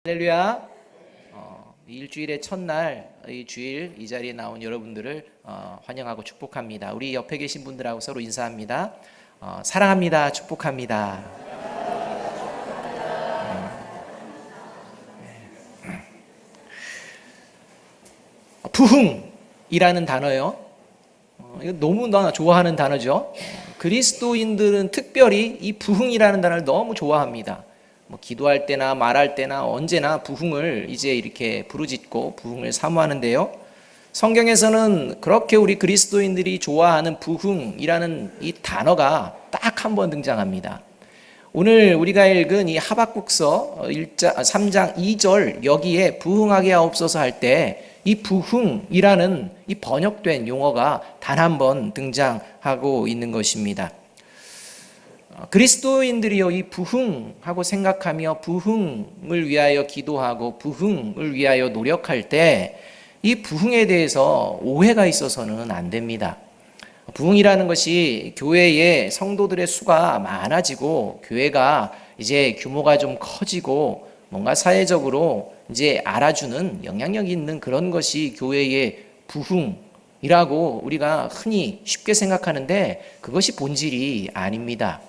할렐루야. 일주일의 첫날 이 주일 이 자리에 나온 여러분들을 환영하고 축복합니다. 우리 옆에 계신 분들하고 서로 인사합니다. 사랑합니다. 축복합니다. 부흥이라는 단어요. 이거 너무나 좋아하는 단어죠. 그리스도인들은 특별히 이 부흥이라는 단어를 너무 좋아합니다. 기도할 때나 말할 때나 언제나 부흥을 이제 이렇게 부르짖고 부흥을 사모하는데요. 성경에서는 그렇게 우리 그리스도인들이 좋아하는 부흥이라는 이 단어가 딱 한 번 등장합니다. 오늘 우리가 읽은 이 하박국서 3장 2절 여기에 부흥하게 하옵소서 할 때 이 부흥이라는 이 번역된 용어가 단 한 번 등장하고 있는 것입니다. 그리스도인들이요, 이 부흥하고 생각하며 부흥을 위하여 기도하고 부흥을 위하여 노력할 때 이 부흥에 대해서 오해가 있어서는 안 됩니다. 부흥이라는 것이 교회의 성도들의 수가 많아지고 교회가 이제 규모가 좀 커지고 뭔가 사회적으로 이제 알아주는 영향력이 있는 그런 것이 교회의 부흥이라고 우리가 흔히 쉽게 생각하는데 그것이 본질이 아닙니다.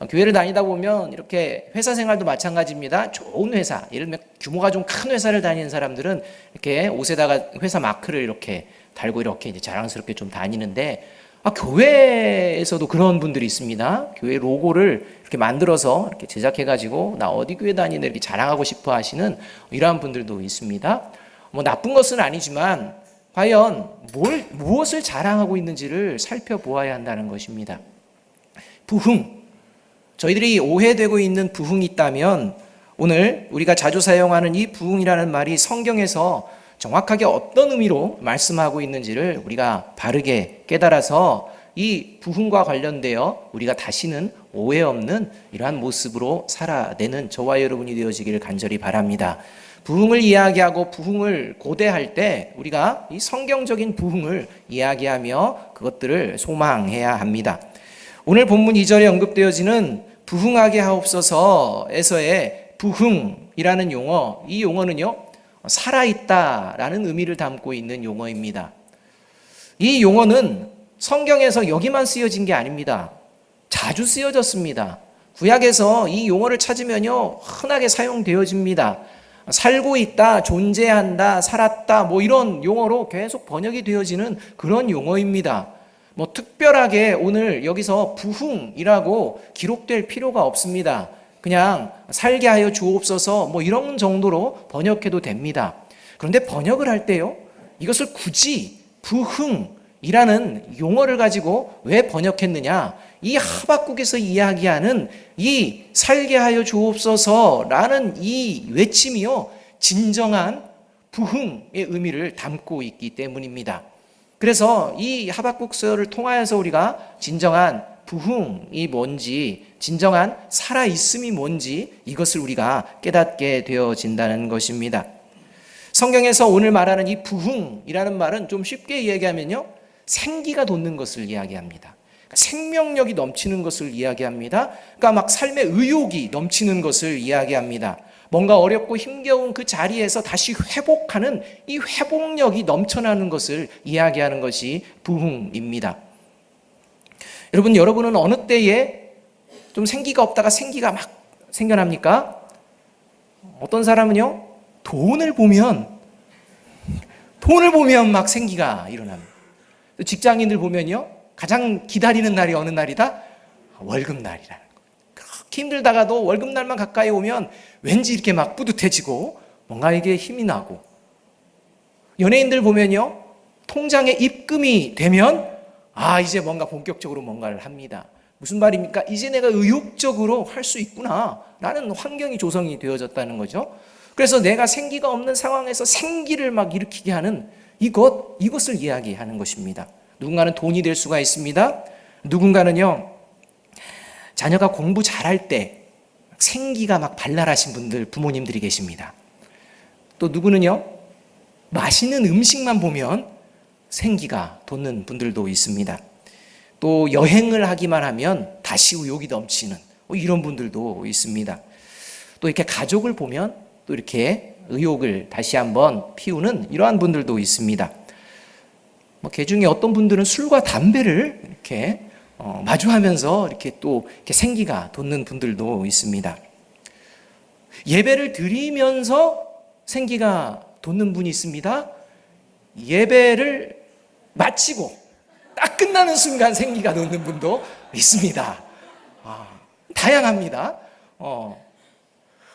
교회를 다니다 보면 이렇게 회사 생활도 마찬가지입니다. 좋은 회사, 예를 들면 규모가 좀 큰 회사를 다니는 사람들은 이렇게 옷에다가 회사 마크를 이렇게 달고 이렇게 이제 자랑스럽게 좀 다니는데, 교회에서도 그런 분들이 있습니다. 교회 로고를 이렇게 만들어서 이렇게 제작해가지고 나 어디 교회 다니는데 이렇게 자랑하고 싶어 하시는 이러한 분들도 있습니다. 나쁜 것은 아니지만 과연 무엇을 자랑하고 있는지를 살펴보아야 한다는 것입니다. 부흥. 저희들이 오해되고 있는 부흥이 있다면 오늘 우리가 자주 사용하는 이 부흥이라는 말이 성경에서 정확하게 어떤 의미로 말씀하고 있는지를 우리가 바르게 깨달아서 이 부흥과 관련되어 우리가 다시는 오해 없는 이러한 모습으로 살아내는 저와 여러분이 되어지기를 간절히 바랍니다. 부흥을 이야기하고 부흥을 고대할 때 우리가 이 성경적인 부흥을 이야기하며 그것들을 소망해야 합니다. 오늘 본문 2절에 언급되어지는 부흥하게 하옵소서에서의 부흥이라는 용어, 이 용어는요, 살아있다라는 의미를 담고 있는 용어입니다. 이 용어는 성경에서 여기만 쓰여진 게 아닙니다. 자주 쓰여졌습니다. 구약에서 이 용어를 찾으면요, 흔하게 사용되어집니다. 살고 있다, 존재한다, 살았다, 이런 용어로 계속 번역이 되어지는 그런 용어입니다. 특별하게 오늘 여기서 부흥이라고 기록될 필요가 없습니다. 그냥 살게 하여 주옵소서 이런 정도로 번역해도 됩니다. 그런데 번역을 할 때요, 이것을 굳이 부흥이라는 용어를 가지고 왜 번역했느냐? 이 하박국에서 이야기하는 이 살게 하여 주옵소서라는 이 외침이요, 진정한 부흥의 의미를 담고 있기 때문입니다. 그래서 이 하박국서를 통하여서 우리가 진정한 부흥이 뭔지, 진정한 살아있음이 뭔지 이것을 우리가 깨닫게 되어진다는 것입니다. 성경에서 오늘 말하는 이 부흥이라는 말은 좀 쉽게 이야기하면요, 생기가 돋는 것을 이야기합니다. 생명력이 넘치는 것을 이야기합니다. 그러니까 막 삶의 의욕이 넘치는 것을 이야기합니다. 뭔가 어렵고 힘겨운 그 자리에서 다시 회복하는 이 회복력이 넘쳐나는 것을 이야기하는 것이 부흥입니다. 여러분은 어느 때에 좀 생기가 없다가 생기가 막 생겨납니까? 어떤 사람은요, 돈을 보면 막 생기가 일어납니다. 직장인들 보면요, 가장 기다리는 날이 어느 날이다? 월급날이라는 거예요. 그렇게 힘들다가도 월급날만 가까이 오면 왠지 이렇게 막 뿌듯해지고 뭔가 이게 힘이 나고, 연예인들 보면요, 통장에 입금이 되면 이제 뭔가 본격적으로 뭔가를 합니다. 무슨 말입니까? 이제 내가 의욕적으로 할 수 있구나 라는 환경이 조성이 되어졌다는 거죠. 그래서 내가 생기가 없는 상황에서 생기를 막 일으키게 하는 이것을 이야기하는 것입니다. 누군가는 돈이 될 수가 있습니다. 누군가는요, 자녀가 공부 잘할 때 생기가 막 발랄하신 분들, 부모님들이 계십니다. 또 누구는요, 맛있는 음식만 보면 생기가 돋는 분들도 있습니다. 또 여행을 하기만 하면 다시 의욕이 넘치는 이런 분들도 있습니다. 또 이렇게 가족을 보면 또 이렇게 의욕을 다시 한번 피우는 이러한 분들도 있습니다. 그 중에 어떤 분들은 술과 담배를 이렇게 마주하면서 이렇게 또 이렇게 생기가 돋는 분들도 있습니다. 예배를 드리면서 생기가 돋는 분이 있습니다. 예배를 마치고 딱 끝나는 순간 생기가 돋는 분도 있습니다. 다양합니다.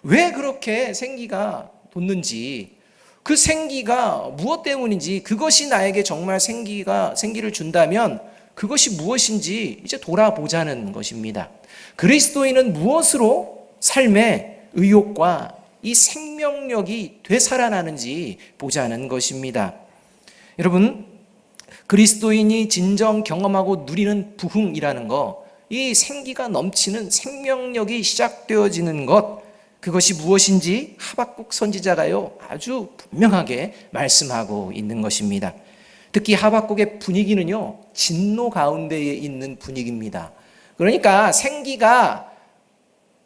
왜 그렇게 생기가 돋는지, 그 생기가 무엇 때문인지, 그것이 나에게 정말 생기를 준다면 그것이 무엇인지 이제 돌아보자는 것입니다. 그리스도인은 무엇으로 삶의 의욕과 이 생명력이 되살아나는지 보자는 것입니다. 여러분, 그리스도인이 진정 경험하고 누리는 부흥이라는 것, 이 생기가 넘치는 생명력이 시작되어지는 것, 그것이 무엇인지 하박국 선지자가요 아주 분명하게 말씀하고 있는 것입니다. 특히 하박국의 분위기는요 진노 가운데에 있는 분위기입니다. 그러니까 생기가,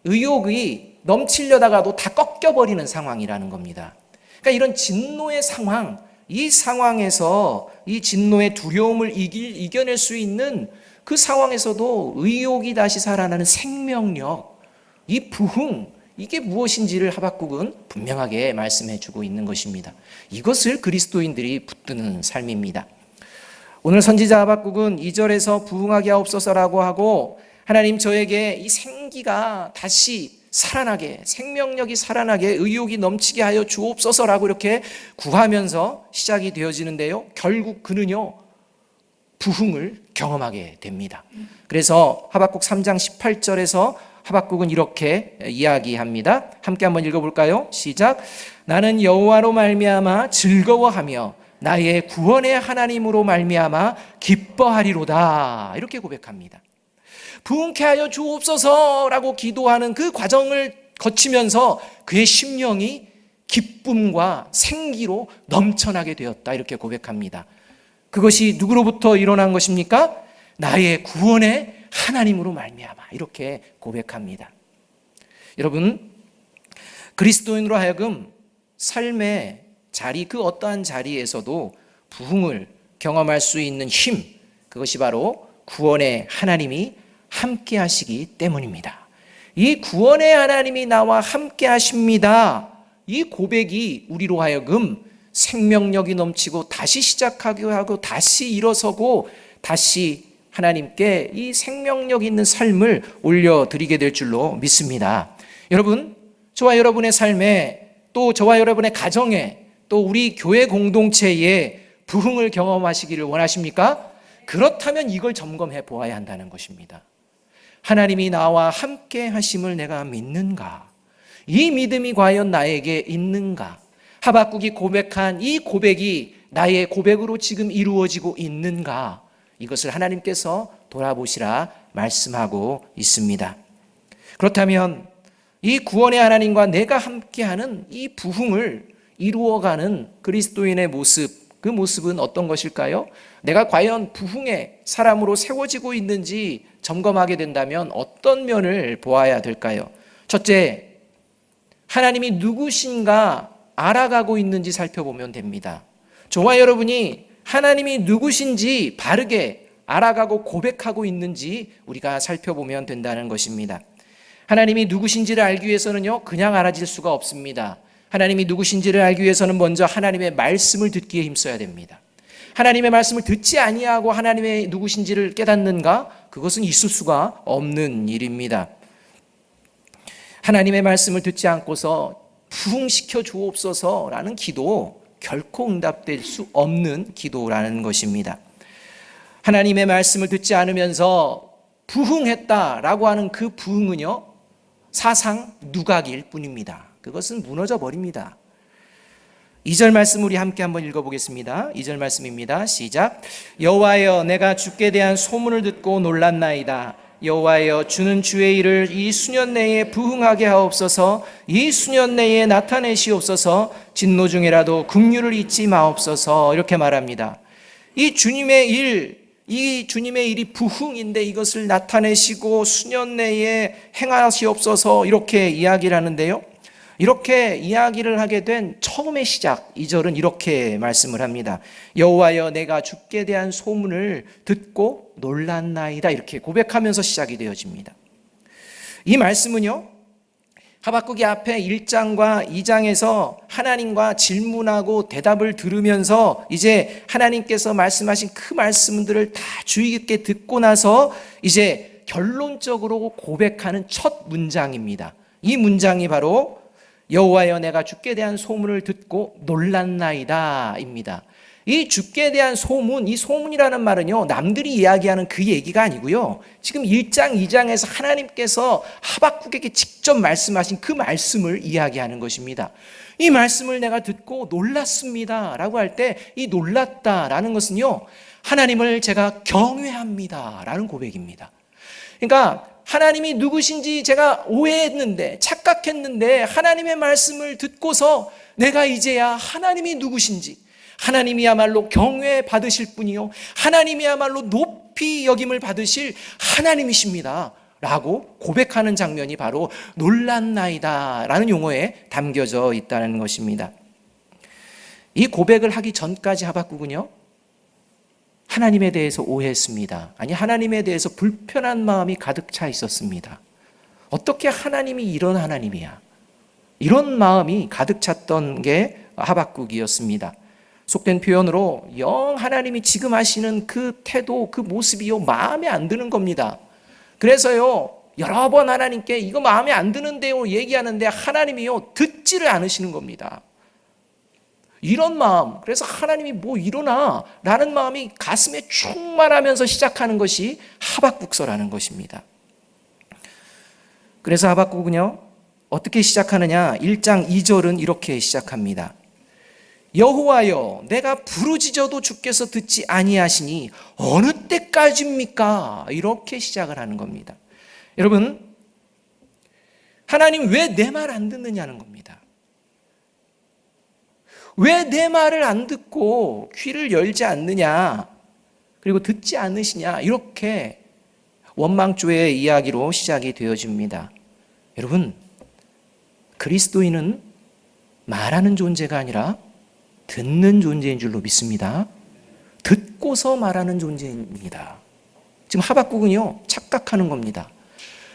의욕이 넘치려다가도 다 꺾여버리는 상황이라는 겁니다. 그러니까 이런 진노의 상황, 이 상황에서 이 진노의 두려움을 이겨낼 수 있는 그 상황에서도 의욕이 다시 살아나는 생명력, 이 부흥, 이게 무엇인지를 하박국은 분명하게 말씀해 주고 있는 것입니다. 이것을 그리스도인들이 붙드는 삶입니다. 오늘 선지자 하박국은 2절에서 부흥하게 하옵소서라고 하고, 하나님 저에게 이 생기가 다시 살아나게, 생명력이 살아나게, 의욕이 넘치게 하여 주옵소서라고 이렇게 구하면서 시작이 되어지는데요, 결국 그는요 부흥을 경험하게 됩니다. 그래서 하박국 3장 18절에서 하박국은 이렇게 이야기합니다. 함께 한번 읽어볼까요? 시작. 나는 여호와로 말미암아 즐거워하며 나의 구원의 하나님으로 말미암아 기뻐하리로다. 이렇게 고백합니다. 부흥케 하여 주옵소서라고 기도하는 그 과정을 거치면서 그의 심령이 기쁨과 생기로 넘쳐나게 되었다. 이렇게 고백합니다. 그것이 누구로부터 일어난 것입니까? 나의 구원의 하나님으로 말미암아. 이렇게 고백합니다. 여러분, 그리스도인으로 하여금 삶의 자리, 그 어떠한 자리에서도 부흥을 경험할 수 있는 힘, 그것이 바로 구원의 하나님이 함께 하시기 때문입니다. 이 구원의 하나님이 나와 함께 하십니다. 이 고백이 우리로 하여금 생명력이 넘치고 다시 시작하기도 하고 다시 일어서고 다시 하나님께 이 생명력 있는 삶을 올려드리게 될 줄로 믿습니다. 여러분, 저와 여러분의 삶에, 또 저와 여러분의 가정에, 또 우리 교회 공동체에 부흥을 경험하시기를 원하십니까? 그렇다면 이걸 점검해 보아야 한다는 것입니다. 하나님이 나와 함께 하심을 내가 믿는가? 이 믿음이 과연 나에게 있는가? 하박국이 고백한 이 고백이 나의 고백으로 지금 이루어지고 있는가? 이것을 하나님께서 돌아보시라 말씀하고 있습니다. 그렇다면 이 구원의 하나님과 내가 함께하는 이 부흥을 이루어가는 그리스도인의 모습, 그 모습은 어떤 것일까요? 내가 과연 부흥의 사람으로 세워지고 있는지 점검하게 된다면 어떤 면을 보아야 될까요? 첫째, 하나님이 누구신가 알아가고 있는지 살펴보면 됩니다. 저와 여러분이 하나님이 누구신지 바르게 알아가고 고백하고 있는지 우리가 살펴보면 된다는 것입니다. 하나님이 누구신지를 알기 위해서는요, 그냥 알아질 수가 없습니다. 하나님이 누구신지를 알기 위해서는 먼저 하나님의 말씀을 듣기에 힘써야 됩니다. 하나님의 말씀을 듣지 아니하고 하나님의 누구신지를 깨닫는가? 그것은 있을 수가 없는 일입니다. 하나님의 말씀을 듣지 않고서 부흥시켜 주옵소서라는 기도, 결코 응답될 수 없는 기도라는 것입니다. 하나님의 말씀을 듣지 않으면서 부흥했다라고 하는 그 부흥은요, 사상 누각일 뿐입니다. 그것은 무너져 버립니다. 2절 말씀 우리 함께 한번 읽어보겠습니다. 2절 말씀입니다. 시작. 여호와여, 내가 주께 대한 소문을 듣고 놀랐나이다. 여호와여, 주는 주의 일을 이 수년 내에 부흥하게 하옵소서. 이 수년 내에 나타내시옵소서. 진노 중이라도 긍휼을 잊지 마옵소서. 이렇게 말합니다. 이 주님의 일이 부흥인데 이것을 나타내시고 수년 내에 행하시옵소서, 이렇게 이야기를 하는데요. 이렇게 이야기를 하게 된 처음의 시작 2절은 이렇게 말씀을 합니다. 여호와여 내가 주께 대한 소문을 듣고 놀랐나이다. 이렇게 고백하면서 시작이 되어집니다. 이 말씀은요, 하박국이 앞에 1장과 2장에서 하나님과 질문하고 대답을 들으면서 이제 하나님께서 말씀하신 그 말씀들을 다 주의 깊게 듣고 나서 이제 결론적으로 고백하는 첫 문장입니다. 이 문장이 바로 여호와여 내가 주께 대한 소문을 듣고 놀랐나이다 입니다. 이 주께 대한 소문, 이 소문이라는 말은요, 남들이 이야기하는 그 얘기가 아니고요, 지금 1장, 2장에서 하나님께서 하박국에게 직접 말씀하신 그 말씀을 이야기하는 것입니다. 이 말씀을 내가 듣고 놀랐습니다 라고 할 때 이 놀랐다라는 것은요, 하나님을 제가 경외합니다 라는 고백입니다. 그러니까 하나님이 누구신지 제가 오해했는데, 착각했는데 하나님의 말씀을 듣고서 내가 이제야 하나님이 누구신지, 하나님이야말로 경외 받으실 분이요, 하나님이야말로 높이 여김을 받으실 하나님이십니다 라고 고백하는 장면이 바로 놀랐나이다 라는 용어에 담겨져 있다는 것입니다. 이 고백을 하기 전까지 하박국은요, 하나님에 대해서 오해했습니다. 아니, 하나님에 대해서 불편한 마음이 가득 차 있었습니다. 어떻게 하나님이 이런 하나님이야, 이런 마음이 가득 찼던 게 하박국이었습니다. 속된 표현으로 영 하나님이 지금 하시는 그 태도, 그 모습이요, 마음에 안 드는 겁니다. 그래서요, 여러 번 하나님께 이거 마음에 안 드는데요 얘기하는데 하나님이요 듣지를 않으시는 겁니다. 이런 마음, 그래서 하나님이 뭐 이러나 라는 마음이 가슴에 충만하면서 시작하는 것이 하박국서라는 것입니다. 그래서 하박국은요 어떻게 시작하느냐, 1장 2절은 이렇게 시작합니다. 여호와여 내가 부르짖어도 주께서 듣지 아니하시니 어느 때까지입니까? 이렇게 시작을 하는 겁니다. 여러분, 하나님 왜 내 말 안 듣느냐는 겁니다. 왜 내 말을 안 듣고 귀를 열지 않느냐, 그리고 듣지 않으시냐, 이렇게 원망조의 이야기로 시작이 되어집니다. 여러분, 그리스도인은 말하는 존재가 아니라 듣는 존재인 줄로 믿습니다. 듣고서 말하는 존재입니다. 지금 하박국은요 착각하는 겁니다.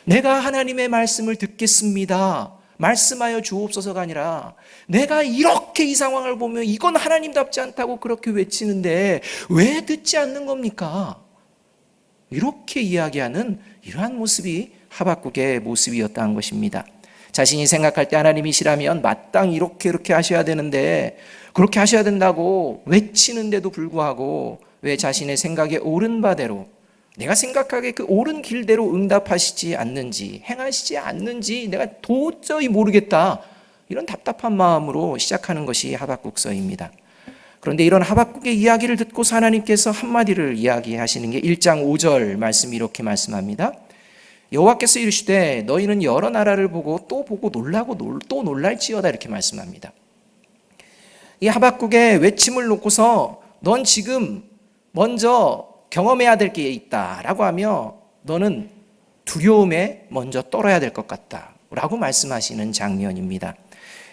내가 하나님의 말씀을 듣겠습니다, 말씀하여 주옵소서가 아니라 내가 이렇게 이 상황을 보면 이건 하나님답지 않다고 그렇게 외치는데 왜 듣지 않는 겁니까? 이렇게 이야기하는 이러한 모습이 하박국의 모습이었다는 것입니다. 자신이 생각할 때 하나님이시라면 마땅히 이렇게 하셔야 되는데 그렇게 하셔야 된다고 외치는데도 불구하고 왜 자신의 생각에 옳은 바대로, 내가 생각하기에 그 옳은 길대로 응답하시지 않는지, 행하시지 않는지 내가 도저히 모르겠다, 이런 답답한 마음으로 시작하는 것이 하박국서입니다. 그런데 이런 하박국의 이야기를 듣고서 하나님께서 한마디를 이야기하시는 게 1장 5절 말씀이 이렇게 말씀합니다. 여호와께서 이르시되 너희는 여러 나라를 보고 또 보고 놀라고 또 놀랄지어다, 이렇게 말씀합니다. 이 하박국의 외침을 놓고서 넌 지금 먼저 경험해야 될 게 있다라고 하며 너는 두려움에 먼저 떨어야 될 것 같다라고 말씀하시는 장면입니다.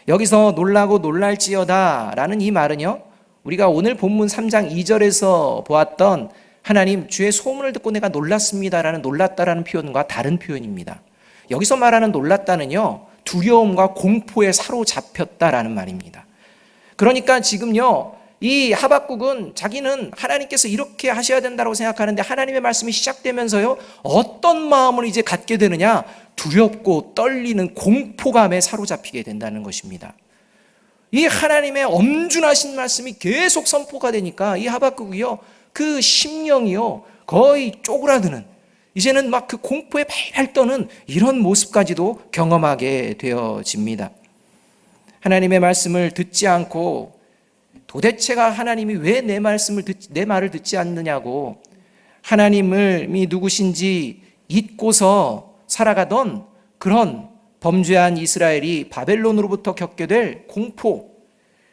여기서 놀라고 놀랄지어다 라는 이 말은요, 우리가 오늘 본문 3장 2절에서 보았던 하나님 주의 소문을 듣고 내가 놀랐습니다라는 놀랐다라는 표현과 다른 표현입니다. 여기서 말하는 놀랐다는요, 두려움과 공포에 사로잡혔다라는 말입니다. 그러니까 지금요 이 하박국은 자기는 하나님께서 이렇게 하셔야 된다고 생각하는데 하나님의 말씀이 시작되면서요 어떤 마음을 이제 갖게 되느냐, 두렵고 떨리는 공포감에 사로잡히게 된다는 것입니다. 이 하나님의 엄중하신 말씀이 계속 선포가 되니까 이 하박국이요 그 심령이요 거의 쪼그라드는, 이제는 막 그 공포에 발발 떠는 이런 모습까지도 경험하게 되어집니다. 하나님의 말씀을 듣지 않고 도대체가 하나님이 왜 내 말을 듣지 않느냐고, 하나님이 누구신지 잊고서 살아가던 그런 범죄한 이스라엘이 바벨론으로부터 겪게 될 공포,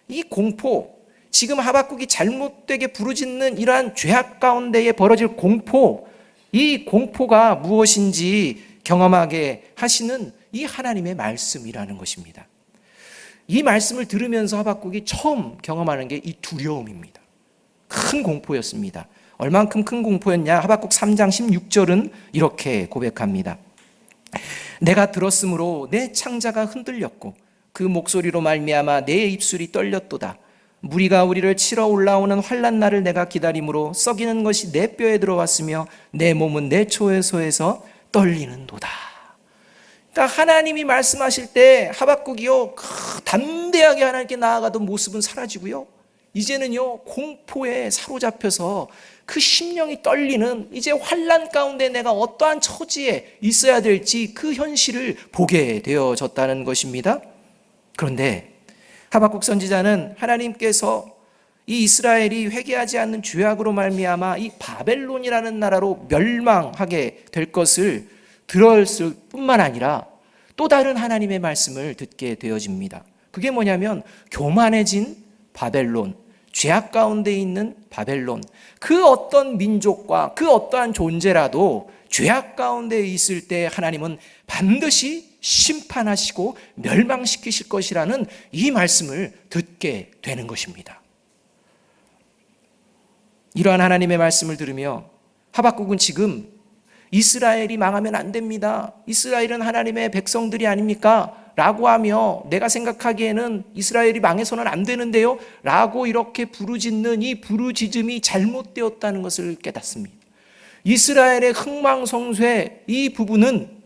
이 공포, 지금 하박국이 잘못되게 부르짖는 이러한 죄악 가운데에 벌어질 공포, 이 공포가 무엇인지 경험하게 하시는 이 하나님의 말씀이라는 것입니다. 이 말씀을 들으면서 하박국이 처음 경험하는 게 이 두려움입니다. 큰 공포였습니다. 얼만큼 큰 공포였냐? 하박국 3장 16절은 이렇게 고백합니다. 내가 들었으므로 내 창자가 흔들렸고 그 목소리로 말미암아 내 입술이 떨렸도다. 무리가 우리를 치러 올라오는 환난 날을 내가 기다림으로 썩이는 것이 내 뼈에 들어왔으며 내 몸은 내 초에서에서 떨리는도다. 그러니까 하나님이 말씀하실 때 하박국이요 담대하게 하나님께 나아가던 모습은 사라지고요, 이제는요 공포에 사로잡혀서 그 심령이 떨리는, 이제 환난 가운데 내가 어떠한 처지에 있어야 될지 그 현실을 보게 되어졌다는 것입니다. 그런데 하박국 선지자는 하나님께서 이 이스라엘이 회개하지 않는 죄악으로 말미암아 이 바벨론이라는 나라로 멸망하게 될 것을 들었을 뿐만 아니라 또 다른 하나님의 말씀을 듣게 되어집니다. 그게 뭐냐면 교만해진 바벨론, 죄악 가운데 있는 바벨론, 그 어떤 민족과 그 어떠한 존재라도 죄악 가운데 있을 때 하나님은 반드시 심판하시고 멸망시키실 것이라는 이 말씀을 듣게 되는 것입니다. 이러한 하나님의 말씀을 들으며 하박국은 지금 이스라엘이 망하면 안 됩니다, 이스라엘은 하나님의 백성들이 아닙니까? 라고 하며 내가 생각하기에는 이스라엘이 망해서는 안 되는데요 라고 이렇게 부르짖는 이 부르짖음이 잘못되었다는 것을 깨닫습니다. 이스라엘의 흥망성쇠 이 부분은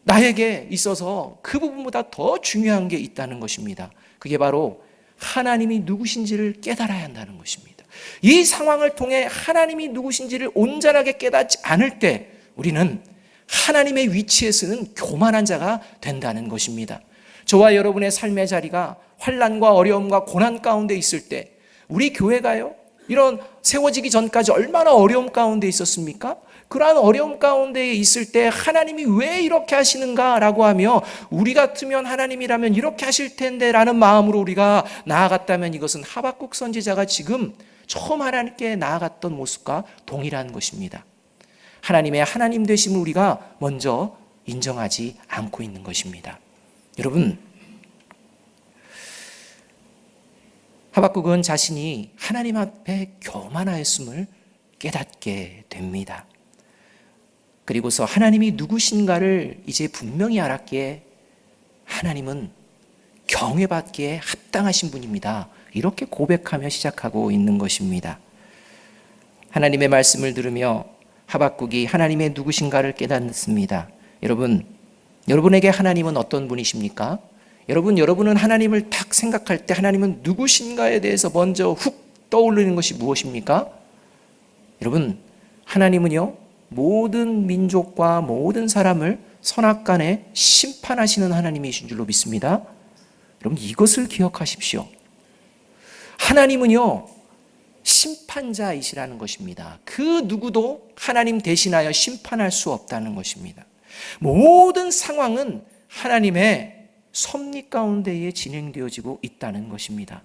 나에게 있어서 그 부분보다 더 중요한 게 있다는 것입니다. 그게 바로 하나님이 누구신지를 깨달아야 한다는 것입니다. 이 상황을 통해 하나님이 누구신지를 온전하게 깨닫지 않을 때 우리는 하나님의 위치에서는 교만한 자가 된다는 것입니다. 저와 여러분의 삶의 자리가 환난과 어려움과 고난 가운데 있을 때 우리 교회가요 이런 세워지기 전까지 얼마나 어려움 가운데 있었습니까? 그러한 어려움 가운데 있을 때 하나님이 왜 이렇게 하시는가 라고 하며 우리 같으면 하나님이라면 이렇게 하실 텐데 라는 마음으로 우리가 나아갔다면 이것은 하박국 선지자가 지금 처음 하나님께 나아갔던 모습과 동일한 것입니다. 하나님의 하나님 되심을 우리가 먼저 인정하지 않고 있는 것입니다. 여러분, 하박국은 자신이 하나님 앞에 교만하였음을 깨닫게 됩니다. 그리고서 하나님이 누구신가를 이제 분명히 알았기에 하나님은 경외받기에 합당하신 분입니다, 이렇게 고백하며 시작하고 있는 것입니다. 하나님의 말씀을 들으며 하박국이 하나님의 누구신가를 깨닫습니다. 여러분에게 하나님은 어떤 분이십니까? 여러분은 하나님을 딱 생각할 때 하나님은 누구신가에 대해서 먼저 훅 떠오르는 것이 무엇입니까? 여러분, 하나님은요 모든 민족과 모든 사람을 선악간에 심판하시는 하나님이신 줄로 믿습니다. 여러분, 이것을 기억하십시오. 하나님은요 심판자이시라는 것입니다. 그 누구도 하나님 대신하여 심판할 수 없다는 것입니다. 모든 상황은 하나님의 섭리 가운데에 진행되어지고 있다는 것입니다.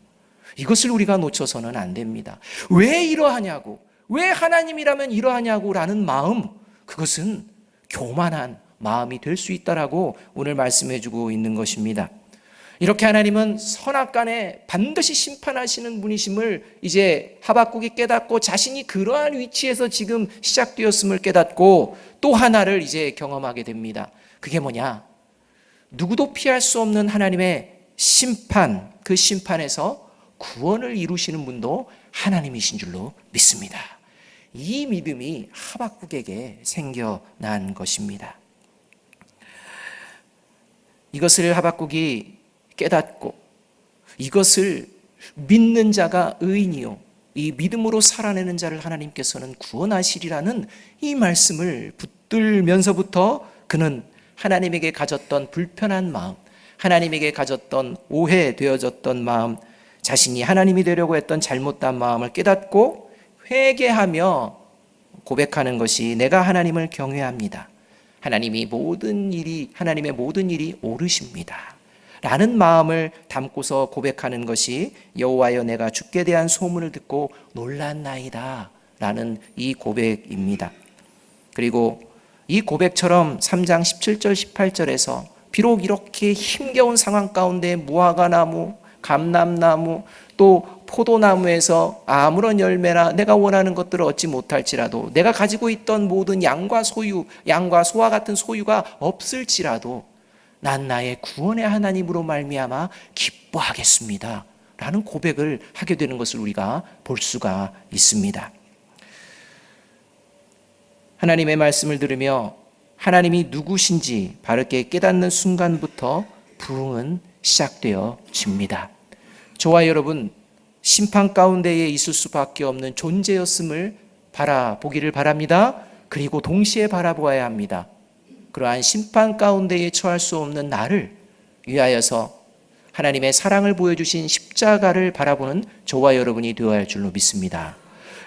이것을 우리가 놓쳐서는 안 됩니다. 왜 이러하냐고, 왜 하나님이라면 이러하냐고 라는 마음, 그것은 교만한 마음이 될 수 있다라고 오늘 말씀해 주고 있는 것입니다. 이렇게 하나님은 선악간에 반드시 심판하시는 분이심을 이제 하박국이 깨닫고 자신이 그러한 위치에서 지금 시작되었음을 깨닫고 또 하나를 이제 경험하게 됩니다. 그게 뭐냐? 누구도 피할 수 없는 하나님의 심판, 그 심판에서 구원을 이루시는 분도 하나님이신 줄로 믿습니다. 이 믿음이 하박국에게 생겨난 것입니다. 이것을 하박국이 깨닫고 이것을 믿는 자가 의인이요 이 믿음으로 살아내는 자를 하나님께서는 구원하시리라는 이 말씀을 붙들면서부터 그는 하나님에게 가졌던 불편한 마음, 하나님에게 가졌던 오해되어졌던 마음, 자신이 하나님이 되려고 했던 잘못된 마음을 깨닫고 회개하며 고백하는 것이 내가 하나님을 경외합니다. 하나님의 모든 일이 옳으십니다. 라는 마음을 담고서 고백하는 것이 여호와여 내가 주께 대한 소문을 듣고 놀랐나이다 라는 이 고백입니다. 그리고 이 고백처럼 3장 17절 18절에서 비록 이렇게 힘겨운 상황 가운데 무화과나무, 감람나무, 또 포도나무에서 아무런 열매나 내가 원하는 것들을 얻지 못할지라도, 내가 가지고 있던 모든 양과 소와 같은 소유가 없을지라도 난 나의 구원의 하나님으로 말미암아 기뻐하겠습니다 라는 고백을 하게 되는 것을 우리가 볼 수가 있습니다. 하나님의 말씀을 들으며 하나님이 누구신지 바르게 깨닫는 순간부터 부흥은 시작되어집니다. 저와 여러분, 심판 가운데에 있을 수밖에 없는 존재였음을 바라보기를 바랍니다. 그리고 동시에 바라보아야 합니다. 그러한 심판 가운데에 처할 수 없는 나를 위하여서 하나님의 사랑을 보여주신 십자가를 바라보는 저와 여러분이 되어야 할 줄로 믿습니다.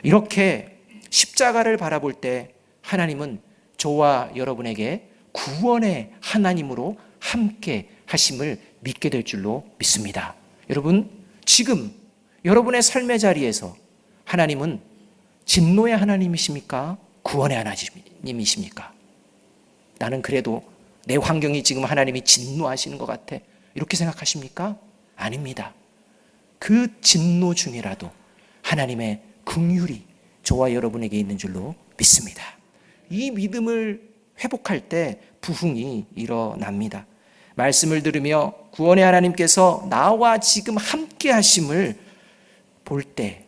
이렇게 십자가를 바라볼 때 하나님은 저와 여러분에게 구원의 하나님으로 함께 하심을 믿게 될 줄로 믿습니다. 여러분, 지금 여러분의 삶의 자리에서 하나님은 진노의 하나님이십니까? 구원의 하나님이십니까? 나는 그래도 내 환경이 지금 하나님이 진노하시는 것 같아, 이렇게 생각하십니까? 아닙니다. 그 진노 중이라도 하나님의 긍휼이 저와 여러분에게 있는 줄로 믿습니다. 이 믿음을 회복할 때 부흥이 일어납니다. 말씀을 들으며 구원의 하나님께서 나와 지금 함께 하심을 볼 때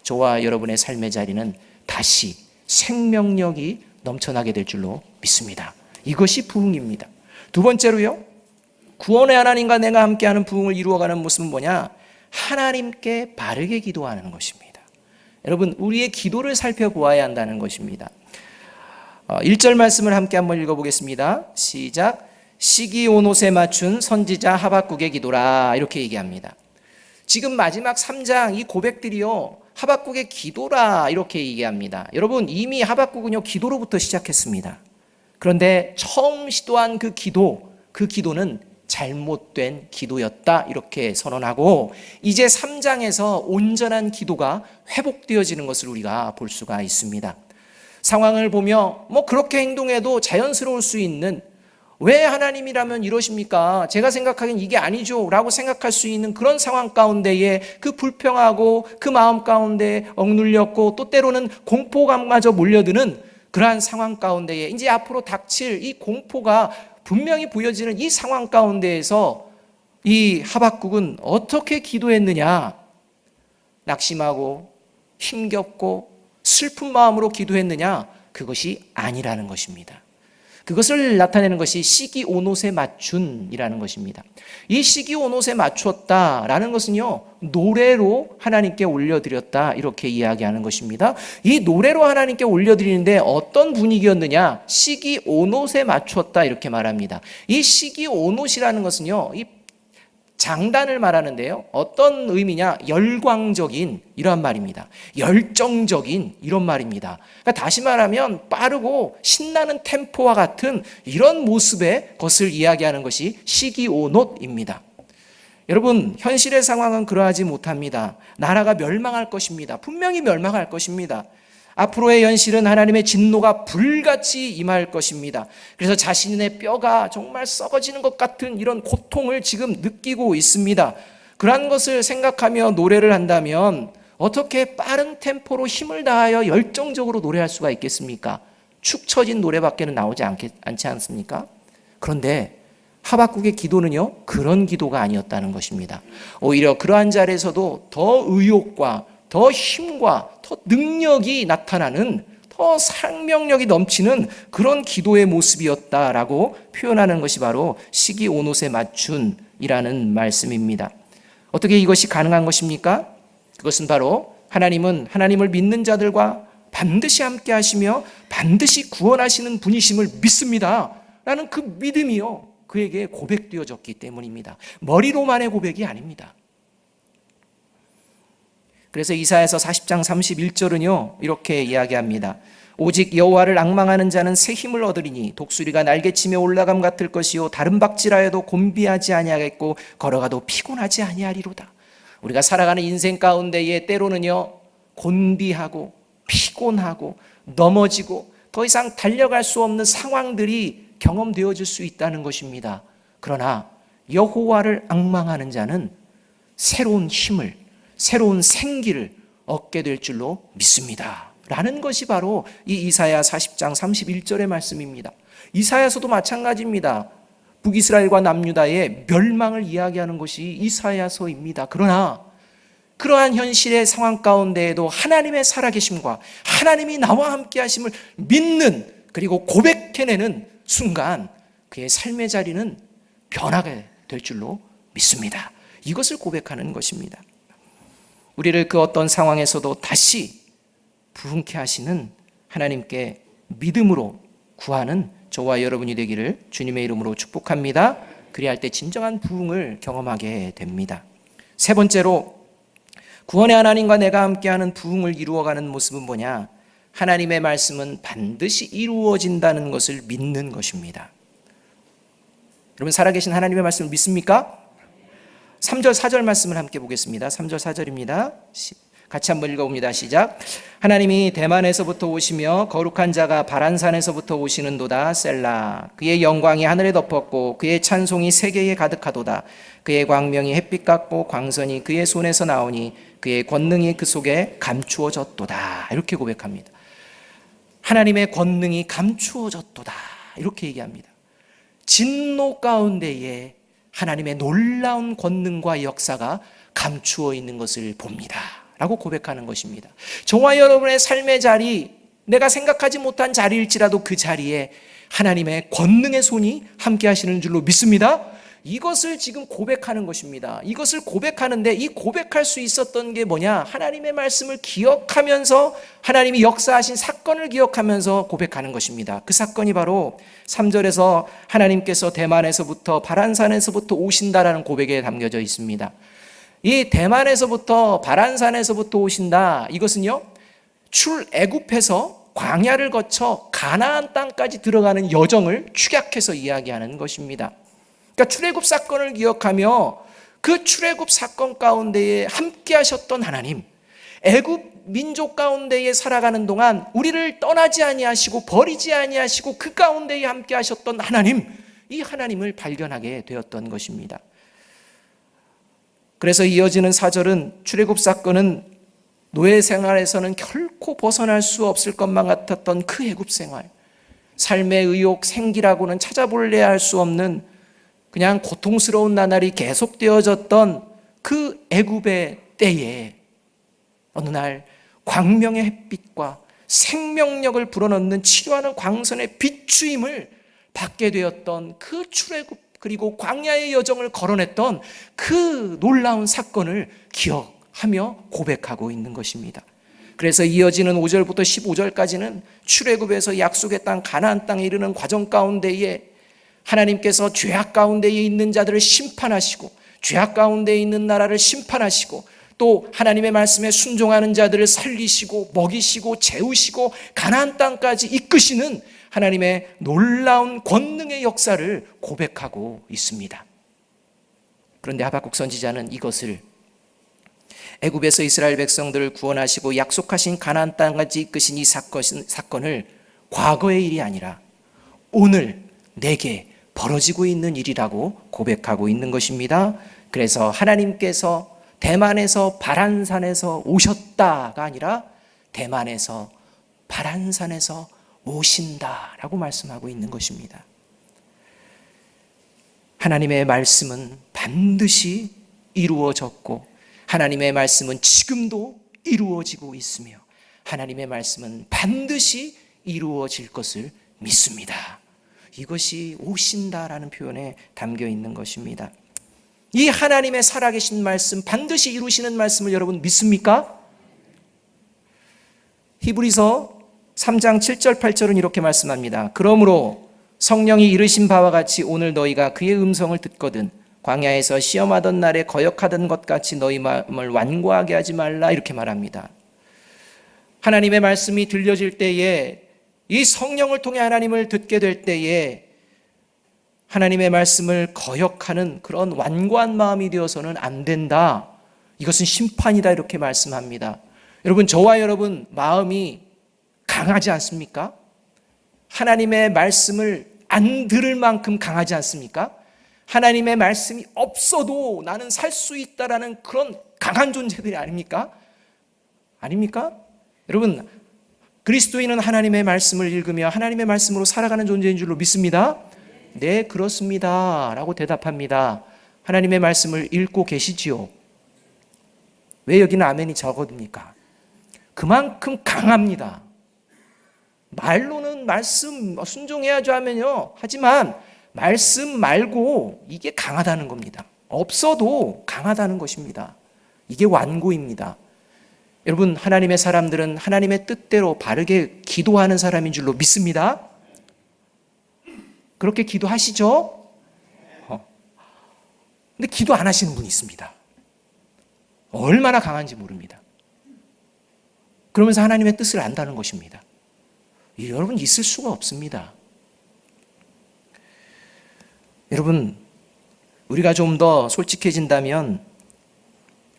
저와 여러분의 삶의 자리는 다시 생명력이 넘쳐나게 될 줄로 믿습니다. 이것이 부흥입니다. 두 번째로요, 구원의 하나님과 내가 함께하는 부흥을 이루어가는 모습은 뭐냐? 하나님께 바르게 기도하는 것입니다. 여러분, 우리의 기도를 살펴보아야 한다는 것입니다. 1절 말씀을 함께 한번 읽어보겠습니다. 시작. 시기 온 옷에 맞춘 선지자 하박국의 기도라, 이렇게 얘기합니다. 지금 마지막 3장 이 고백들이요, 하박국의 기도라 이렇게 얘기합니다. 여러분, 이미 하박국은요 기도로부터 시작했습니다. 그런데 처음 시도한 그 기도는 잘못된 기도였다 이렇게 선언하고, 이제 3장에서 온전한 기도가 회복되어지는 것을 우리가 볼 수가 있습니다. 상황을 보며 그렇게 행동해도 자연스러울 수 있는, 왜 하나님이라면 이러십니까? 제가 생각하기엔 이게 아니죠 라고 생각할 수 있는 그런 상황 가운데에 그 불평하고 그 마음 가운데 억눌렸고 또 때로는 공포감마저 몰려드는 그러한 상황 가운데에 이제 앞으로 닥칠 이 공포가 분명히 보여지는 이 상황 가운데에서 이 하박국은 어떻게 기도했느냐? 낙심하고 힘겹고 슬픈 마음으로 기도했느냐? 그것이 아니라는 것입니다. 그것을 나타내는 것이 시기 온 옷에 맞춘이라는 것입니다. 이 시기 온 옷에 맞췄다라는 것은요, 노래로 하나님께 올려드렸다 이렇게 이야기하는 것입니다. 이 노래로 하나님께 올려드리는데 어떤 분위기였느냐? 시기 온 옷에 맞췄다 이렇게 말합니다. 이 시기 온 옷이라는 것은요, 이 장단을 말하는데요, 어떤 의미냐? 열광적인 이런 말입니다. 열정적인 이런 말입니다. 그러니까 다시 말하면 빠르고 신나는 템포와 같은 이런 모습의 것을 이야기하는 것이 시기온옷입니다. 여러분, 현실의 상황은 그러하지 못합니다. 나라가 멸망할 것입니다. 분명히 멸망할 것입니다. 앞으로의 현실은 하나님의 진노가 불같이 임할 것입니다. 그래서 자신의 뼈가 정말 썩어지는 것 같은 이런 고통을 지금 느끼고 있습니다. 그러한 것을 생각하며 노래를 한다면 어떻게 빠른 템포로 힘을 다하여 열정적으로 노래할 수가 있겠습니까? 축 처진 노래밖에는 나오지 않지 않습니까? 그런데 하박국의 기도는요, 그런 기도가 아니었다는 것입니다. 오히려 그러한 자리에서도 더 의욕과 더 힘과 더 능력이 나타나는, 더 생명력이 넘치는 그런 기도의 모습이었다라고 표현하는 것이 바로 시기 온 옷에 맞춘이라는 말씀입니다. 어떻게 이것이 가능한 것입니까? 그것은 바로 하나님은 하나님을 믿는 자들과 반드시 함께 하시며 반드시 구원하시는 분이심을 믿습니다 라는 그 믿음이요, 그에게 고백되어졌기 때문입니다. 머리로만의 고백이 아닙니다. 그래서 이사야서 40장 31절은요 이렇게 이야기합니다. 오직 여호와를 앙망하는 자는 새 힘을 얻으리니 독수리가 날개치며 올라감 같을 것이요 다른 박질하여도 곤비하지 아니하겠고 걸어가도 피곤하지 아니하리로다. 우리가 살아가는 인생 가운데에 때로는요 곤비하고 피곤하고 넘어지고 더 이상 달려갈 수 없는 상황들이 경험되어질 수 있다는 것입니다. 그러나 여호와를 앙망하는 자는 새로운 힘을, 새로운 생기를 얻게 될 줄로 믿습니다 라는 것이 바로 이 이사야 40장 31절의 말씀입니다. 이사야서도 마찬가지입니다. 북이스라엘과 남유다의 멸망을 이야기하는 것이 이사야서입니다. 그러나 그러한 현실의 상황 가운데에도 하나님의 살아계심과 하나님이 나와 함께 하심을 믿는, 그리고 고백해내는 순간 그의 삶의 자리는 변하게 될 줄로 믿습니다. 이것을 고백하는 것입니다. 우리를 그 어떤 상황에서도 다시 부흥케 하시는 하나님께 믿음으로 구하는 저와 여러분이 되기를 주님의 이름으로 축복합니다. 그리할 때 진정한 부흥을 경험하게 됩니다. 세 번째로, 구원의 하나님과 내가 함께하는 부흥을 이루어가는 모습은 뭐냐? 하나님의 말씀은 반드시 이루어진다는 것을 믿는 것입니다. 여러분, 살아계신 하나님의 말씀을 믿습니까? 3절 4절 말씀을 함께 보겠습니다. 3절 4절입니다. 같이 한번 읽어봅니다. 시작. 하나님이 대만에서부터 오시며 거룩한 자가 바란산에서부터 오시는도다. 셀라. 그의 영광이 하늘에 덮었고 그의 찬송이 세계에 가득하도다. 그의 광명이 햇빛 같고 광선이 그의 손에서 나오니 그의 권능이 그 속에 감추어졌도다. 이렇게 고백합니다. 하나님의 권능이 감추어졌도다. 이렇게 얘기합니다. 진노 가운데에 하나님의 놀라운 권능과 역사가 감추어 있는 것을 봅니다 라고 고백하는 것입니다. 저와 여러분의 삶의 자리, 내가 생각하지 못한 자리일지라도 그 자리에 하나님의 권능의 손이 함께 하시는 줄로 믿습니다. 이것을 지금 고백하는 것입니다. 이것을 고백하는데, 이 고백할 수 있었던 게 뭐냐? 하나님의 말씀을 기억하면서, 하나님이 역사하신 사건을 기억하면서 고백하는 것입니다. 그 사건이 바로 3절에서 하나님께서 대만에서부터 바란산에서부터 오신다라는 고백에 담겨져 있습니다. 이 대만에서부터 바란산에서부터 오신다, 이것은요 출애굽해서 광야를 거쳐 가나안 땅까지 들어가는 여정을 축약해서 이야기하는 것입니다. 그러니까 출애굽 사건을 기억하며 그 출애굽 사건 가운데에 함께 하셨던 하나님, 애굽 민족 가운데에 살아가는 동안 우리를 떠나지 아니하시고 버리지 아니하시고 그 가운데에 함께 하셨던 하나님, 이 하나님을 발견하게 되었던 것입니다. 그래서 이어지는 4절은 출애굽 사건은 노예 생활에서는 결코 벗어날 수 없을 것만 같았던 그 애굽 생활, 삶의 의욕, 생기라고는 찾아볼래야 할 수 없는 그냥 고통스러운 나날이 계속되어졌던 그 애굽의 때에 어느 날 광명의 햇빛과 생명력을 불어넣는 치료하는 광선의 비추임을 받게 되었던 그 출애굽, 그리고 광야의 여정을 걸어냈던 그 놀라운 사건을 기억하며 고백하고 있는 것입니다. 그래서 이어지는 5절부터 15절까지는 출애굽에서 약속의 땅 가나안 땅에 이르는 과정 가운데에 하나님께서 죄악 가운데에 있는 자들을 심판하시고, 죄악 가운데에 있는 나라를 심판하시고, 또 하나님의 말씀에 순종하는 자들을 살리시고 먹이시고 재우시고 가나안 땅까지 이끄시는 하나님의 놀라운 권능의 역사를 고백하고 있습니다. 그런데 하박국 선지자는 이것을, 애굽에서 이스라엘 백성들을 구원하시고 약속하신 가나안 땅까지 이끄신 이 사건을 과거의 일이 아니라 오늘 내게 벌어지고 있는 일이라고 고백하고 있는 것입니다. 그래서 하나님께서 대만에서 바란산에서 오셨다가 아니라 대만에서 바란산에서 오신다라고 말씀하고 있는 것입니다. 하나님의 말씀은 반드시 이루어졌고, 하나님의 말씀은 지금도 이루어지고 있으며, 하나님의 말씀은 반드시 이루어질 것을 믿습니다. 이것이 오신다라는 표현에 담겨 있는 것입니다. 이 하나님의 살아계신 말씀, 반드시 이루시는 말씀을 여러분 믿습니까? 히브리서 3장 7절 8절은 이렇게 말씀합니다. 그러므로 성령이 이르신 바와 같이 오늘 너희가 그의 음성을 듣거든 광야에서 시험하던 날에 거역하던 것 같이 너희 마음을 완고하게 하지 말라, 이렇게 말합니다. 하나님의 말씀이 들려질 때에, 이 성령을 통해 하나님을 듣게 될 때에 하나님의 말씀을 거역하는 그런 완고한 마음이 되어서는 안 된다. 이것은 심판이다, 이렇게 말씀합니다. 여러분, 저와 여러분 마음이 강하지 않습니까? 하나님의 말씀을 안 들을 만큼 강하지 않습니까? 하나님의 말씀이 없어도 나는 살 수 있다라는 그런 강한 존재들이 아닙니까? 아닙니까? 여러분, 그리스도인은 하나님의 말씀을 읽으며 하나님의 말씀으로 살아가는 존재인 줄로 믿습니다. 네, 그렇습니다 라고 대답합니다. 하나님의 말씀을 읽고 계시지요? 왜 여기는 아멘이 적어둡니까? 그만큼 강합니다. 말로는 말씀 순종해야죠 하면요, 하지만 말씀 말고 이게 강하다는 겁니다. 없어도 강하다는 것입니다. 이게 완고입니다. 여러분, 하나님의 사람들은 하나님의 뜻대로 바르게 기도하는 사람인 줄로 믿습니다. 그렇게 기도하시죠? 근데 기도 안 하시는 분이 있습니다. 얼마나 강한지 모릅니다. 그러면서 하나님의 뜻을 안다는 것입니다. 여러분, 있을 수가 없습니다. 여러분, 우리가 좀 더 솔직해진다면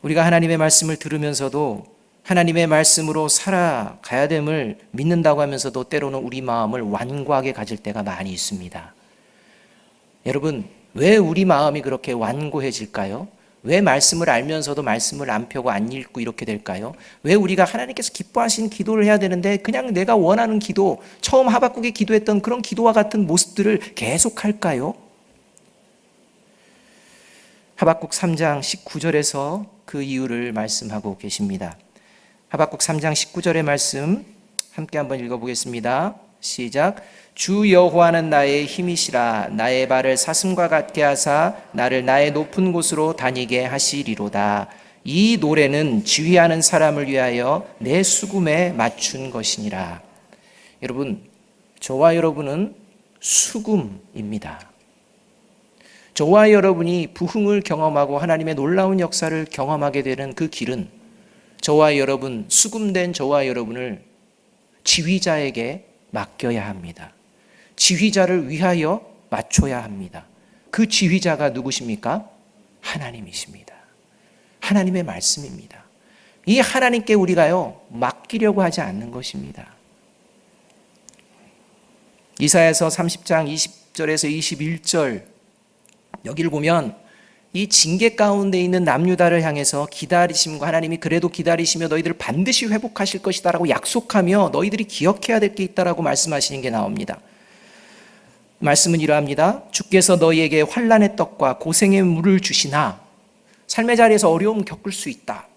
우리가 하나님의 말씀을 들으면서도 하나님의 말씀으로 살아가야 됨을 믿는다고 하면서도 때로는 우리 마음을 완고하게 가질 때가 많이 있습니다. 여러분, 왜 우리 마음이 그렇게 완고해질까요? 왜 말씀을 알면서도 말씀을 안 펴고 안 읽고 이렇게 될까요? 왜 우리가 하나님께서 기뻐하시는 기도를 해야 되는데 그냥 내가 원하는 기도, 처음 하박국이 기도했던 그런 기도와 같은 모습들을 계속 할까요? 하박국 3장 19절에서 그 이유를 말씀하고 계십니다. 하박국 3장 19절의 말씀 함께 한번 읽어보겠습니다. 시작. 주 여호와는 나의 힘이시라. 나의 발을 사슴과 같게 하사 나를 나의 높은 곳으로 다니게 하시리로다. 이 노래는 지휘하는 사람을 위하여 내 수금에 맞춘 것이니라. 여러분, 저와 여러분은 수금입니다. 저와 여러분이 부흥을 경험하고 하나님의 놀라운 역사를 경험하게 되는 그 길은 저와 여러분, 수금된 저와 여러분을 지휘자에게 맡겨야 합니다. 지휘자를 위하여 맞춰야 합니다. 그 지휘자가 누구십니까? 하나님이십니다. 하나님의 말씀입니다. 이 하나님께 우리가요, 맡기려고 하지 않는 것입니다. 이사야서 30장 20절에서 21절 여기를 보면 이 징계 가운데 있는 남유다를 향해서 기다리심과 하나님이 그래도 기다리시며 너희들을 반드시 회복하실 것이다라고 약속하며 너희들이 기억해야 될 게 있다라고 말씀하시는 게 나옵니다. 말씀은 이러합니다. 주께서 너희에게 환난의 떡과 고생의 물을 주시나, 삶의 자리에서 어려움 겪을 수 있다,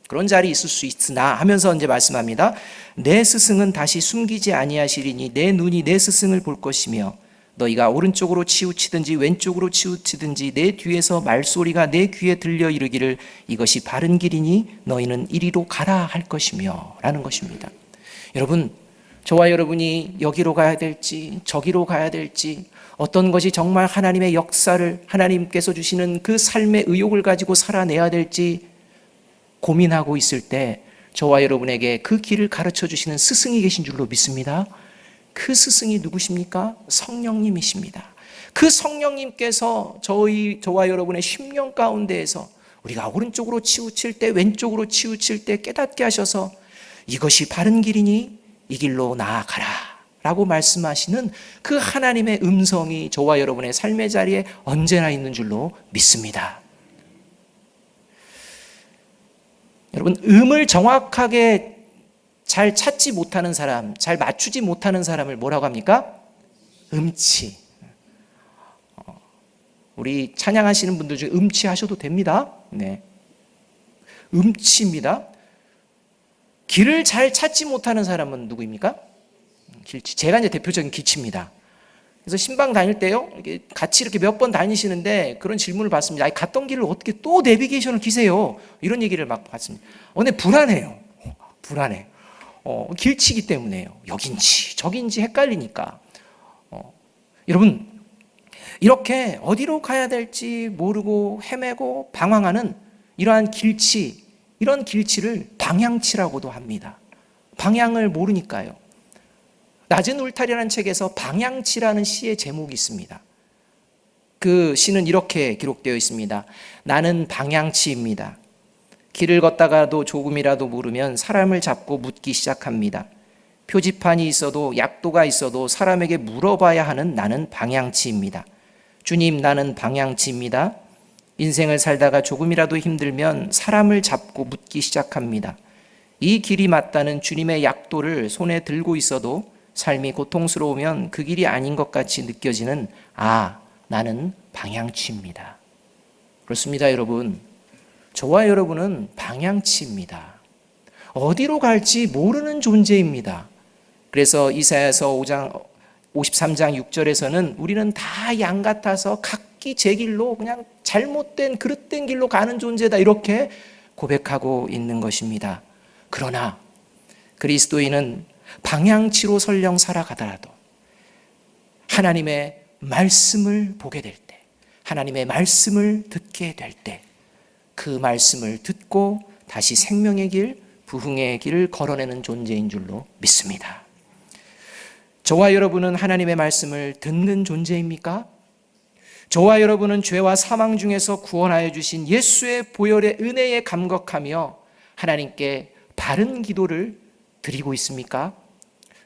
그런 자리 있을 수 있으나 하면서 이제 말씀합니다. 내 스승은 다시 숨기지 아니하시리니 내 눈이 내 스승을 볼 것이며 너희가 오른쪽으로 치우치든지 왼쪽으로 치우치든지 내 뒤에서 말소리가 내 귀에 들려 이르기를 이것이 바른 길이니 너희는 이리로 가라 할 것이며 라는 것입니다. 여러분, 저와 여러분이 여기로 가야 될지 저기로 가야 될지, 어떤 것이 정말 하나님의 역사를, 하나님께서 주시는 그 삶의 의욕을 가지고 살아내야 될지 고민하고 있을 때 저와 여러분에게 그 길을 가르쳐 주시는 스승이 계신 줄로 믿습니다. 그 스승이 누구십니까? 성령님이십니다. 그 성령님께서 저와 여러분의 심령 가운데에서 우리가 오른쪽으로 치우칠 때 왼쪽으로 치우칠 때 깨닫게 하셔서 이것이 바른 길이니 이 길로 나아가라 라고 말씀하시는 그 하나님의 음성이 저와 여러분의 삶의 자리에 언제나 있는 줄로 믿습니다. 여러분, 음을 정확하게 잘 찾지 못하는 사람, 잘 맞추지 못하는 사람을 뭐라고 합니까? 음치. 우리 찬양하시는 분들 중에 음치 하셔도 됩니다. 네. 음치입니다. 길을 잘 찾지 못하는 사람은 누구입니까? 길치. 제가 이제 대표적인 길치입니다. 그래서 신방 다닐 때요, 같이 이렇게 몇 번 다니시는데 그런 질문을 받습니다. 갔던 길을 어떻게 또 내비게이션을 키세요? 이런 얘기를 막 받습니다. 근데 불안해요. 불안해. 길치기 때문에요. 여긴지 저긴지 헷갈리니까. 여러분, 이렇게 어디로 가야 될지 모르고 헤매고 방황하는 이러한 길치, 이런 길치를 방향치라고도 합니다. 방향을 모르니까요. 낮은 울타리라는 책에서 방향치라는 시의 제목이 있습니다. 그 시는 이렇게 기록되어 있습니다. 나는 방향치입니다. 길을 걷다가도 조금이라도 모르면 사람을 잡고 묻기 시작합니다. 표지판이 있어도 약도가 있어도 사람에게 물어봐야 하는 나는 방향치입니다. 주님, 나는 방향치입니다. 인생을 살다가 조금이라도 힘들면 사람을 잡고 묻기 시작합니다. 이 길이 맞다는 주님의 약도를 손에 들고 있어도 삶이 고통스러우면 그 길이 아닌 것 같이 느껴지는 나는 방향치입니다. 그렇습니다, 여러분. 저와 여러분은 방향치입니다. 어디로 갈지 모르는 존재입니다. 그래서 이사야서 53장 6절에서는 우리는 다 양 같아서 각기 제 길로 그냥 잘못된 그릇된 길로 가는 존재다, 이렇게 고백하고 있는 것입니다. 그러나 그리스도인은 방향치로 설령 살아가더라도 하나님의 말씀을 보게 될 때, 하나님의 말씀을 듣게 될 때, 그 말씀을 듣고 다시 생명의 길, 부흥의 길을 걸어내는 존재인 줄로 믿습니다. 저와 여러분은 하나님의 말씀을 듣는 존재입니까? 저와 여러분은 죄와 사망 중에서 구원하여 주신 예수의 보혈의 은혜에 감격하며 하나님께 바른 기도를 드리고 있습니까?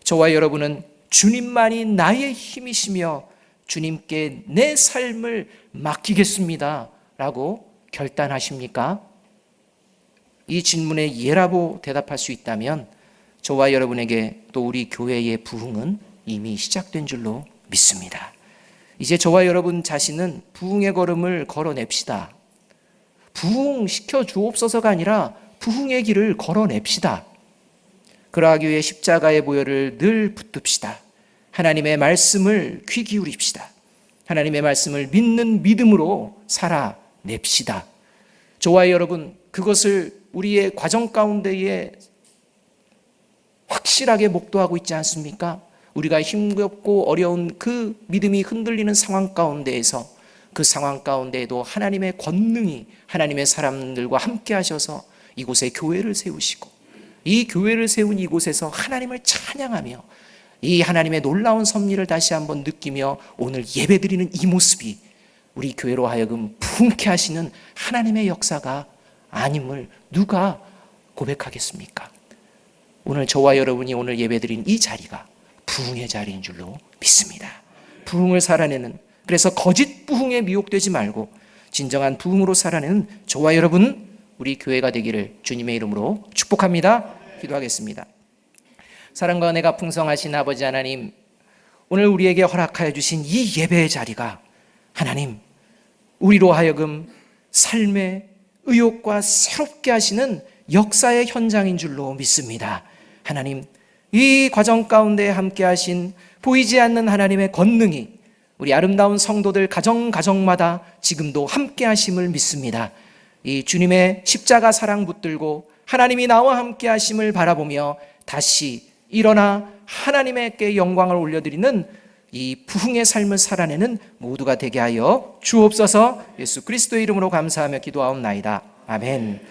저와 여러분은 주님만이 나의 힘이시며 주님께 내 삶을 맡기겠습니다 라고 결단하십니까? 이 질문에 예라고 대답할 수 있다면 저와 여러분에게 또 우리 교회의 부흥은 이미 시작된 줄로 믿습니다. 이제 저와 여러분 자신은 부흥의 걸음을 걸어냅시다. 부흥시켜 주옵소서가 아니라 부흥의 길을 걸어냅시다. 그러하기 위해 십자가의 보혈을 늘 붙듭시다. 하나님의 말씀을 귀 기울입시다. 하나님의 말씀을 믿는 믿음으로 살아냅시다. 저와 여러분, 그것을 우리의 과정 가운데에 확실하게 목도하고 있지 않습니까? 우리가 힘겹고 어려운 그 믿음이 흔들리는 상황 가운데에서, 그 상황 가운데에도 하나님의 권능이 하나님의 사람들과 함께 하셔서 이곳에 교회를 세우시고, 이 교회를 세운 이곳에서 하나님을 찬양하며 이 하나님의 놀라운 섭리를 다시 한번 느끼며 오늘 예배드리는 이 모습이 우리 교회로 하여금 부흥케 하시는 하나님의 역사가 아님을 누가 고백하겠습니까? 오늘 저와 여러분이 오늘 예배드린 이 자리가 부흥의 자리인 줄로 믿습니다. 부흥을 살아내는, 그래서 거짓 부흥에 미혹되지 말고 진정한 부흥으로 살아내는 저와 여러분, 우리 교회가 되기를 주님의 이름으로 축복합니다. 기도하겠습니다. 사랑과 은혜가 풍성하신 아버지 하나님, 오늘 우리에게 허락하여 주신 이 예배의 자리가 하나님, 우리로 하여금 삶의 의욕과 새롭게 하시는 역사의 현장인 줄로 믿습니다. 하나님, 이 과정 가운데 함께 하신 보이지 않는 하나님의 권능이 우리 아름다운 성도들 가정마다 지금도 함께 하심을 믿습니다. 이 주님의 십자가 사랑 붙들고 하나님이 나와 함께 하심을 바라보며 다시 일어나 하나님께 영광을 올려드리는 이 부흥의 삶을 살아내는 모두가 되게 하여 주옵소서. 예수 그리스도의 이름으로 감사하며 기도하옵나이다. 아멘.